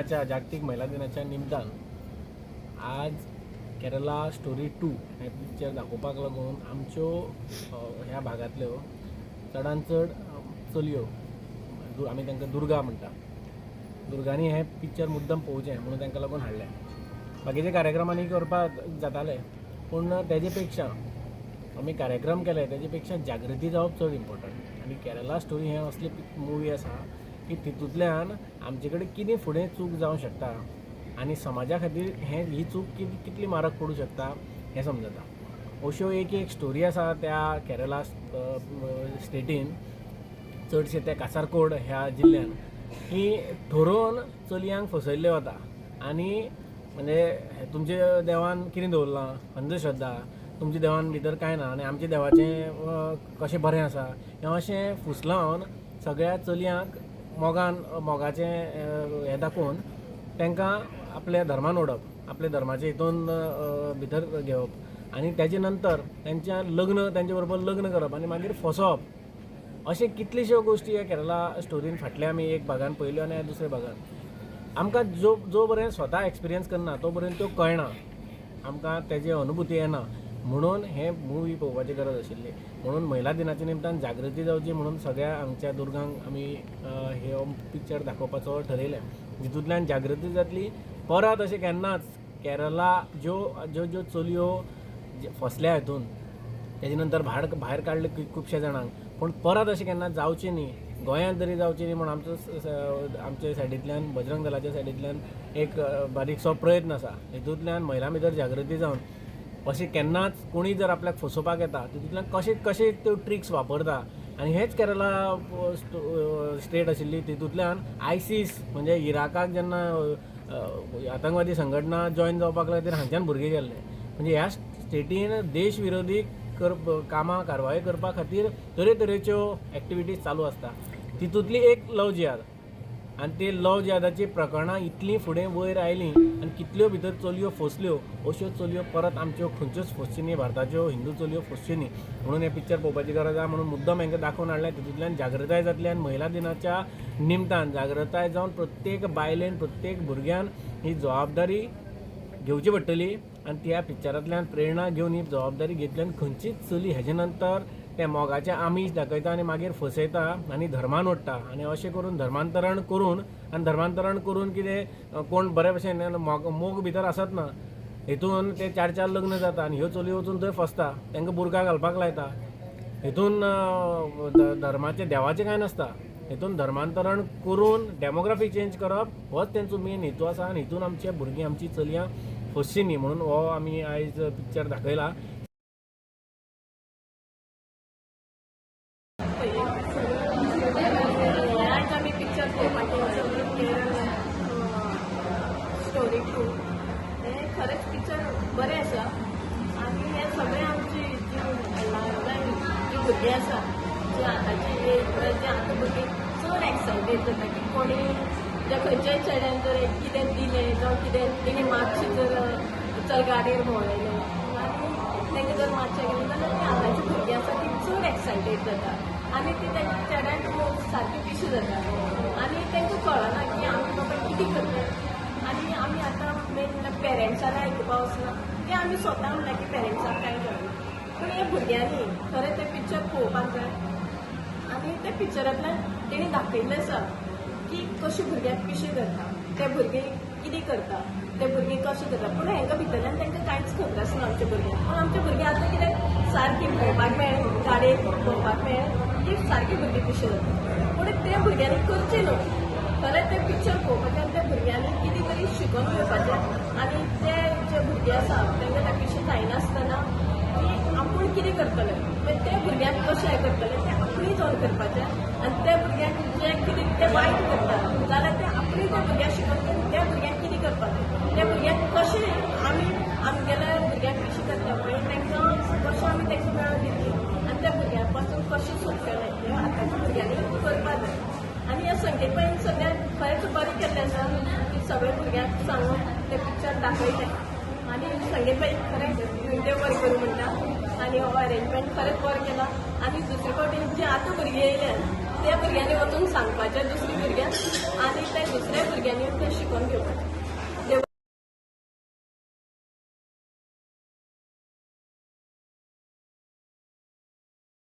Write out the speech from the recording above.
जागतिक महिला दिनाच्या निमतान आज केरला स्टोरी 2 हे पिक्चर दाखोवपाक लागून आमच्यो ह्या भागांतल्यो चडांत चड चलयो आमी तांकां दुर्गा म्हणटा दुर्गांनी हे पिक्चर मुद्दम पळोवचें म्हणून तांकां लागून हाडलें. बाकीचे कार्यक्रमांनी करपाक जाताले पूण तेजे पेक्षा आमी कार्यक्रम केले तेजे पेक्षा जागृती जावप चड इम्पॉर्टंट. आनी केरला स्टोरी हें असली मुवी आसा की तितूंतल्यान आमचे कडेन कितें फुडें चूक जावंक शकता आनी समाजा खातीर ही चूक कितली मारक पडूं शकता हें समजता. अश्यो एक स्टोरी आसा त्या केरला स्टेटीन चडशे त्या कासारकोड ह्या जिल्ल्यान की ठरोवन चलयांक फसयल्ले वता आनी म्हणजे तुमचे देवान कितें दवरलां अंधश्रद्धा तुमच्या देवान भितर कांय ना आनी आमच्या देवाचें कशें बरें आसा हें अशें फुसलावन सगळ्या चलयांक मोगाचें हें दाखोवन तांकां आपल्या धर्मान ओडप आपल्या धर्माचे हितून भितर घेवप आनी तेजे नंतर तांचे बरोबर लग्न करप आनी मागीर फसोवप अशें कितल्योश्यो गोश्टी ह्या केरला स्टोरीन फाटल्या आमी एक भागान पळयल्यो आनी दुसऱ्या भागान आमकां जो बरें स्वता एक्सपिरियन्स करना तो पर्यंत त्यो कळना आमकां तेजी अनुभुती येना म्हणून हे मुवी पळोवपाची गरज आशिल्ली. म्हणून महिला दिनाच्या निमतान जागृती जावची म्हणून सगळ्या आमच्या दुर्गांक आमी हे पिक्चर दाखोवपाचो ठरयलें. जितूंतल्यान जागृती जातली परत अशें केन्नाच केरला ज्यो चलयो फसल्या हितून तेजे नंतर भायर काडले खुबशे जाणांक पूण परत अशें केन्ना जावचें न्ही गोंयांत तरी जावचें न्ही म्हणून आमच्या सायडींतल्यान बजरंग दलाच्या सायडींतल्यान एक बारीकसो प्रयत्न आसा. हितूंतल्यान महिलां भितर जागृती जावन अशें केन्नाच कोणी जर आपल्याक फसोवपाक येता तितूंतल्यान कशे त्यो ट्रिक्स वापरता आनी हेच केरला स्टेट आशिल्ली तितूंतल्यान आयसीस म्हणजे इराकाक जेन्ना आतंकवादी संघटना जॉयन जावपाक लागले हांगच्यान भुरगे गेल्ले. म्हणजे ह्या स्टेटीन देश विरोधी कामां कारवाय करपा खातीर तरेतरेच्यो एक्टिविटीज चालू आसता. तितूंतली एक लव जिहाद आनी ते लव जिहादाची प्रकरणां इतलीं फुडें वयर आयलीं आनी कितल्यो भितर चलयो फसल्यो अश्यो चलयो परत आमच्यो खंयच्योच फसच्यो न्ही भारताच्यो हिंदू चलयो फसच्यो न्ही म्हणून हें पिक्चर पळोवपाची गरज आसा. म्हणून मुद्दम हांकां दाखोवन हाडलें तितूंतल्यान जागृताय जातली आनी महिला दिनाच्या निमतान जागृताय जावन प्रत्येक बायलेन प्रत्येक भुरग्यान ही जबाबदारी घेवची पडटली आनी त्या पिक्चरांतल्यान प्रेरणा घेवन ही जबाबदारी घेतली आनी खंयचीच चली हेजे नंतर ते मोगाचें आमीश दाखयता आनी मागीर फसयता आनी धर्मान ओडटा आनी अशें करून धर्मांतरण करून कितें कोण बरे भशेन मोग भितर आसत ना हितून ते 4 लग्न जाता आनी ह्यो चलयो वचून थंय फसता तांकां बुरका घालपाक लायता. हितून धर्माचें देवाचें कांय नासता हितून धर्मांतरण करून डेमोग्राफी चेंज करप होच तेंचो मेन हेतू आसा आनी हितून आमचे भुरगीं आमची चलयां फसची न्ही म्हणून हो आमी आयज पिक्चर दाखयला. स्टोरी 2 हे खरेंच पिक्चर बरें आसा आनी हे सगळे आमची जी भुरगीं आसा जी आतांची जे आतां भुरगीं चड एक्सायटेड जाता की कोणी जे खंयच्याय चेड्यान जर कितें दिलें जावं कितें तेणी मातशें जर चल गाडयेर भोंवयलें आनी तांकां जर मातशें गेलें जाल्यार ती आतांची भुरगीं आसा ती चड एक्सायटेड जाता आनी ती तांच्या चेड्यांक सारकी पिशी जाता आनी तांकां कळना की आमी बाबा कितें करता. आनी आमी आतां मेन म्हणल्यार पेरंट्सांना आयकुपा वचना की आमी स्वता म्हणल्यार की पेरंट्सांक कांय कळना पूण हे भुरग्यांनी खरें तें पिक्चर पळोवपाक जाय आनी त्या पिक्चरांतल्यान तेणी दाखयल्लें आसा की कशी भुरग्यांक पिशी करता ते भुरगे कितें करता ते भुरगे कशें करता पूण हेंका भितरल्यान तांकां कांयच खबर आसना आमच्या भुरग्यांक. पूण आमचे भुरगे आतां कितें सारकी भोंवपाक मेळ्ळें गाडयेक भोंवपाक मेळ्ळें की सारकी भुरगीं पिशी जाता पूण त्या भुरग्यांनी करचें न्हू खरें तें पिक्चर पळोवपाचें आनी त्या भुरग्यांनी कितें तरी शिकून घेवपाचें आनी ते जे भुरगे आसा तांकां त्या पिशी जायनासतना की आपूण कितें करतले मागीर ते भुरग्यांक कशें हें करतले तें आपणें जावन करपाचें आनी त्या भुरग्यांक जे कितें ते वायट करता जाल्यार ते आपणें त्या भुरग्यांक शिकून घेवन त्या भुरग्यांक कितें करपाचें त्या भुरग्यांक कशें आमगेल्या भुरग्यांक पिशी करता पळय तांकां कशें आमी तांकां मेळ दितली आनी त्या भुरग्यां पासून कशें सुटचें हें आतांच्या भुरग्यांनी करपाक जाय. आनी ह्या संकेतबाईन सगळ्यात खरेंच बरें केल्लें आसा की सगळ्या भुरग्यांक सांगून तें पिक्चर दाखयलें आनी संकेतबाई खरें देव बरें करूं म्हणटा आनी हो अरेंजमेंट खरेंच बरें केला आनी दुसरे फावटी जी आतां भुरगीं येयल्यात त्या भुरग्यांनी वचून सांगपाचें दुसऱ्या भुरग्यांक आनी त्या दुसऱ्या भुरग्यांनी तें